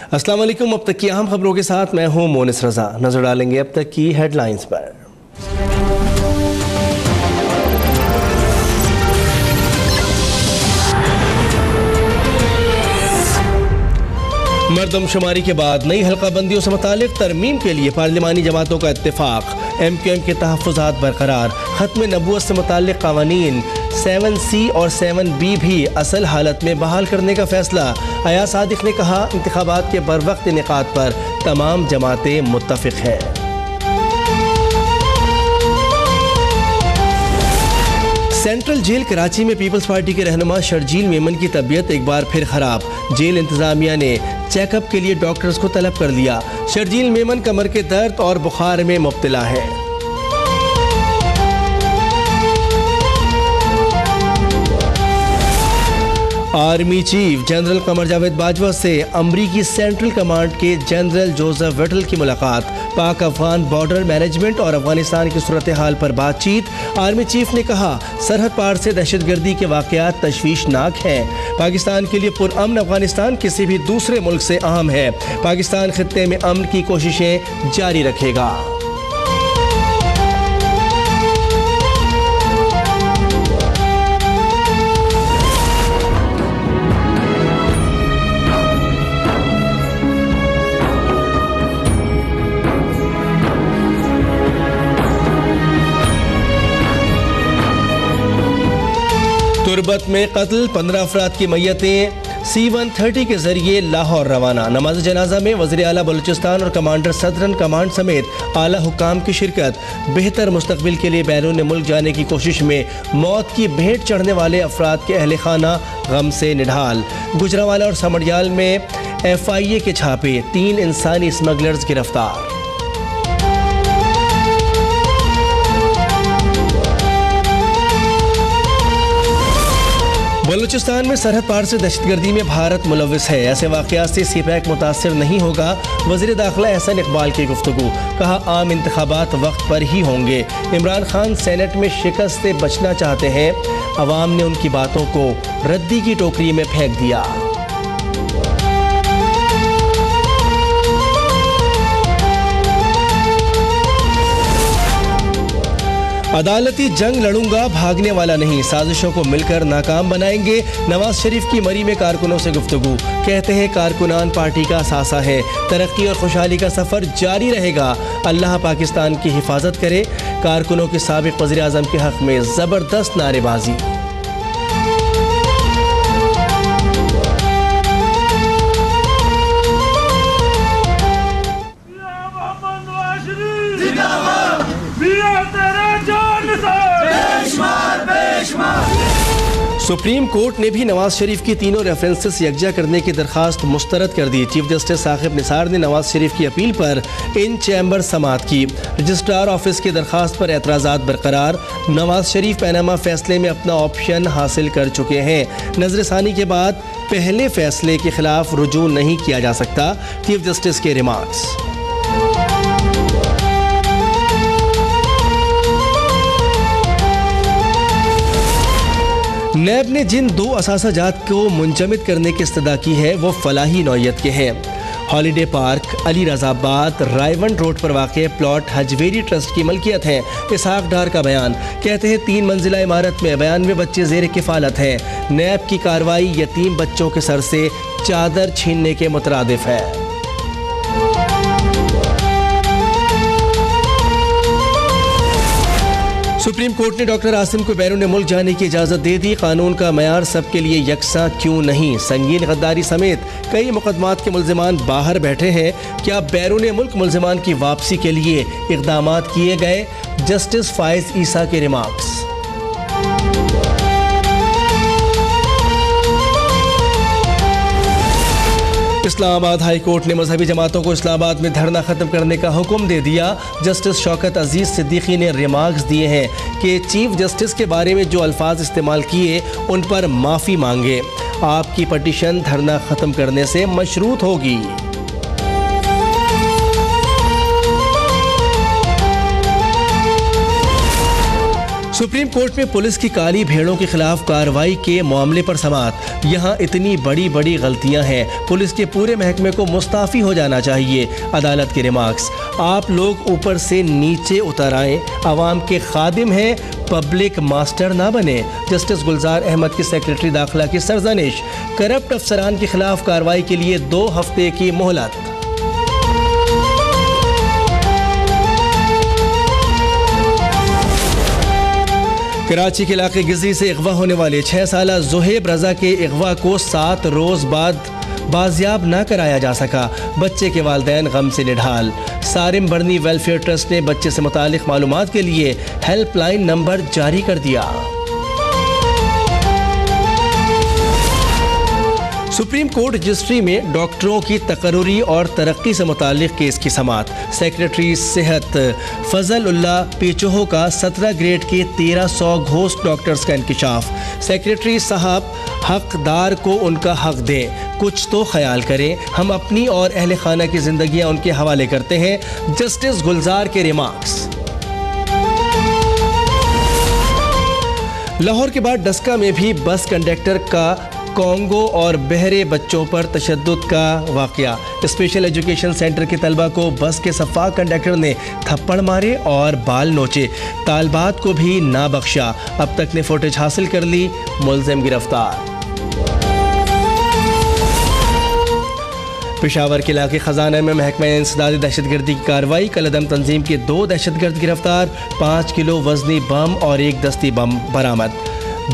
अस्सलाम वालेकुम। अब तक की अहम खबरों के साथ मैं हूं मोनिस रजा। नजर डालेंगे अब तक की हेडलाइंस पर। मर्दमशुमारी के बाद नई हल्का बंदियों से मुतालिक तरमीम के लिए पार्लिमानी जमातों का इत्तेफाक। MQM के तहफ़्फ़ुज़ात बरकरार। ख़त्म नबूवत से मुतालिक क़वानीन 7C और 7B भी असल हालत में बहाल करने का फैसला। अयाज सादिक ने कहा, इंतखाबात के बरवक्त इनेकाद पर तमाम जमातें मुत्तफ़िक़ हैं। सेंट्रल जेल कराची में पीपल्स पार्टी के रहनुमा शर्जील मेमन की तबीयत एक बार फिर खराब। जेल इंतजामिया ने चेकअप के लिए डॉक्टर्स को तलब कर लिया। शर्जील मेमन कमर के दर्द और बुखार में मुब्तला है। Army chief general Qamar Javed Bajwa से अमरीकी सेंट्रल कमांड के जनरल जोसेफ वेटल की मुलाकात। पाक अफगान बॉर्डर मैनेजमेंट और अफगानिस्तान की सूरत हाल पर बातचीत। आर्मी चीफ ने कहा, सरहद पार से दहशतगर्दी के वाक़यात तशवीशनाक हैं। पाकिस्तान के लिए पुरअमन अफगानिस्तान किसी भी दूसरे मुल्क से अहम है। पाकिस्तान खित्ते में अमन की कोशिशें जारी रखेगा। तुरबत में कत्ल, 15 अफराद की मैयतें C-130 के जरिए लाहौर रवाना। नमाज जनाजा में वज़ीर आला बलूचिस्तान और कमांडर सदरन कमांड समेत आला हुकाम की शिरकत। बेहतर मुस्तकबिल के लिए बैरून मुल्क जाने की कोशिश में मौत की भेंट चढ़ने वाले अफराद के अहले खाना गम से निढाल। गुजरांवाला और समड़ियाल में FIA के छापे, 3 इंसानी स्मगलर्स गिरफ्तार। बलूचिस्तान में सरहद पार से दहशतगर्दी में भारत मुलव्विस है। ऐसे वाक़यात से CPAC मुतासिर नहीं होगा। वज़ीर दाखिला एहसन इकबाल की गुफ्तगू। कहा, आम इंतखाबात वक्त पर ही होंगे। इमरान खान सेनेट में शिकस्त से बचना चाहते हैं। अवाम ने उनकी बातों को रद्दी की टोकरी में फेंक दिया। अदालती जंग लड़ूंगा, भागने वाला नहीं, साजिशों को मिलकर नाकाम बनाएंगे। नवाज शरीफ की मरी में कारकुनों से गुफ्तगू। कहते हैं कारकुनान पार्टी का सासा है, तरक्की और खुशहाली का सफर जारी रहेगा। अल्लाह पाकिस्तान की हिफाजत करे। कारकुनों के साबिक वज़ीर आज़म के हक में जबरदस्त नारेबाजी। सुप्रीम कोर्ट ने भी नवाज शरीफ की तीनों रेफरेंसेस यकजा करने की दरखास्त मुस्तरद कर दी। चीफ जस्टिस साकिब निसार ने नवाज शरीफ की अपील पर इन चैम्बर समाअत की। रजिस्ट्रार ऑफिस की दरखास्त पर एतराज़ात बरकरार। नवाज शरीफ पैनामा फैसले में अपना ऑप्शन हासिल कर चुके हैं। नजरसानी के बाद पहले फैसले के खिलाफ रुजू नहीं किया जा सकता। चीफ जस्टिस के रिमार्क्स। नैब ने जिन 2 असासाजात को मुंजमद करने की इस्तदा की है वो फलाही नौयत के हैं। Holiday park, Ali Razabad, Raiwind road पर वाक़ प्लॉट हजवेरी ट्रस्ट की मलकियत है। इसहाक डार का बयान। कहते हैं 3 मंजिला इमारत में 92 बच्चे ज़ेर किफ़ालत हैं। नैब की कार्रवाई यतीम बच्चों के सर से चादर छीनने के मुतरादिफ है। सुप्रीम कोर्ट ने डॉक्टर आसिम को बैरून मुल्क जाने की इजाज़त दे दी। कानून का मयार सबके लिए यकसा क्यों नहीं। संगीन गद्दारी समेत कई मुकदमात के मुल्जिमान बाहर बैठे हैं। क्या बैरून मुल्क मुल्जिमान की वापसी के लिए इक़दामात किए गए। जस्टिस फाइज ईसा के रिमार्क्स। इस्लामाबाद हाई कोर्ट ने मजहबी जमातों को इस्लामाबाद में धरना ख़त्म करने का हुक्म दे दिया। जस्टिस शौकत अजीज़ सिद्दीकी ने रिमार्क्स दिए हैं कि चीफ जस्टिस के बारे में जो अल्फाज इस्तेमाल किए उन पर माफ़ी मांगे। आपकी पटिशन धरना ख़त्म करने से मशरूत होगी। सुप्रीम कोर्ट में पुलिस की काली भेड़ों के खिलाफ कार्रवाई के मामले पर समाअत। यहाँ इतनी बड़ी बड़ी गलतियाँ हैं, पुलिस के पूरे महकमे को मुस्ताफ़ी हो जाना चाहिए। अदालत के रिमार्क्स, आप लोग ऊपर से नीचे उतर आएँ, आवाम के खादिम हैं, पब्लिक मास्टर ना बने। जस्टिस गुलजार अहमद की सेक्रेटरी दाखिला की सरजनिश। करप्ट अफसरान के खिलाफ कार्रवाई के लिए 2 हफ्ते की मोहलत। कराची के इलाके गिजी से अगवा होने वाले 6 साला ज़ुहैब रज़ा के अगवा को 7 रोज़ बाद बाजियाब ना कराया जा सका। बच्चे के वालिदैन गम से निढाल। सारिम बर्नी वेलफेयर ट्रस्ट ने बच्चे से मुतालिक मालूमात के लिए हेल्पलाइन नंबर जारी कर दिया। सुप्रीम कोर्ट रजिस्ट्री में डॉक्टरों की तकर्रुरी और तरक्की से मुतालिक केस की समाअत। सेक्रेटरी सेहत फजल उल्लाह पीचोहो का 17 ग्रेड के 1300 घोस्ट डॉक्टर्स का इंकिशाफ। सेक्रेटरी साहब, हकदार को उनका हक दें, कुछ तो ख्याल करें, हम अपनी और अहले खाना की जिंदगियां उनके हवाले करते हैं। जस्टिस गुलजार के रिमार्क्स। लाहौर के बाद डस्का में भी बस कंडक्टर का कॉन्गो और बहरे बच्चों पर तशद्दुद का वाक़या। स्पेशल एजुकेशन सेंटर के तलबा को बस के सफाक कंडक्टर ने थप्पड़ मारे और बाल नोचे। तालबात को भी ना बख्शा। अब तक ने फुटेज हासिल कर ली, मुल्ज़िम गिरफ्तार। पेशावर के इलाके खजाना में महकमा इंसदादी दहशतगर्दी की कार्रवाई। कलदम तंजीम के 2 दहशतगर्द गिरफ्तार। 5 किलो वजनी बम और 1 दस्ती बम बरामद।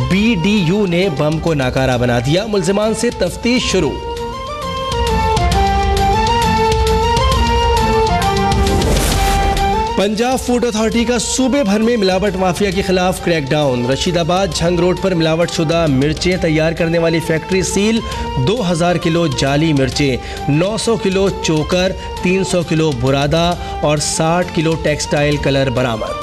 BDU ने बम को नाकारा बना दिया। मुल्जिमान से तफ्तीश शुरू। पंजाब फूड अथॉरिटी का सूबे भर में मिलावट माफिया के खिलाफ क्रैकडाउन। रशीदाबाद झंग रोड पर मिलावट शुदा मिर्चें तैयार करने वाली फैक्ट्री सील। 2000 किलो जाली मिर्चें, 900 किलो चोकर, 300 किलो बुरादा और 60 किलो टेक्सटाइल कलर बरामद।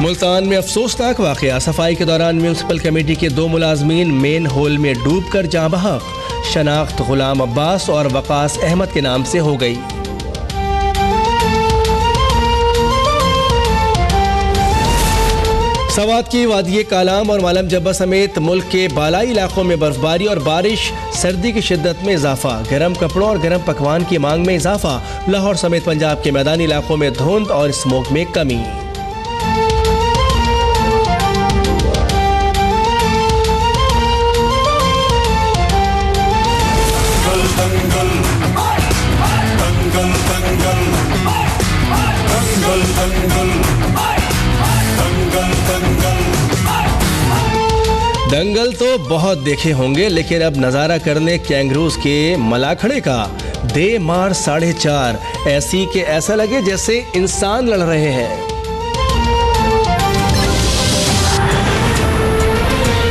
मुल्तान में अफसोसनाक वाक़या। सफाई के दौरान म्यूनसिपल कमेटी के 2 मुलाजमीन मेन होल में डूबकर जाँ बहक। शनाख्त गुलाम अब्बास और वकास अहमद के नाम से हो गई। सवात की वादिये कालाम और मालम जब्बा समेत मुल्क के बालाई इलाकों में बर्फबारी और बारिश। सर्दी की शिद्दत में इजाफा। गर्म कपड़ों और गर्म पकवान की मांग में इजाफा। लाहौर समेत पंजाब के मैदानी इलाकों में धुंध और स्मोक में कमी। दंगल तो बहुत देखे होंगे, लेकिन अब नज़ारा करने कैंगरूज के मलाखड़े का। दे मार 4.5 ऐसी के ऐसा लगे जैसे इंसान लड़ रहे हैं।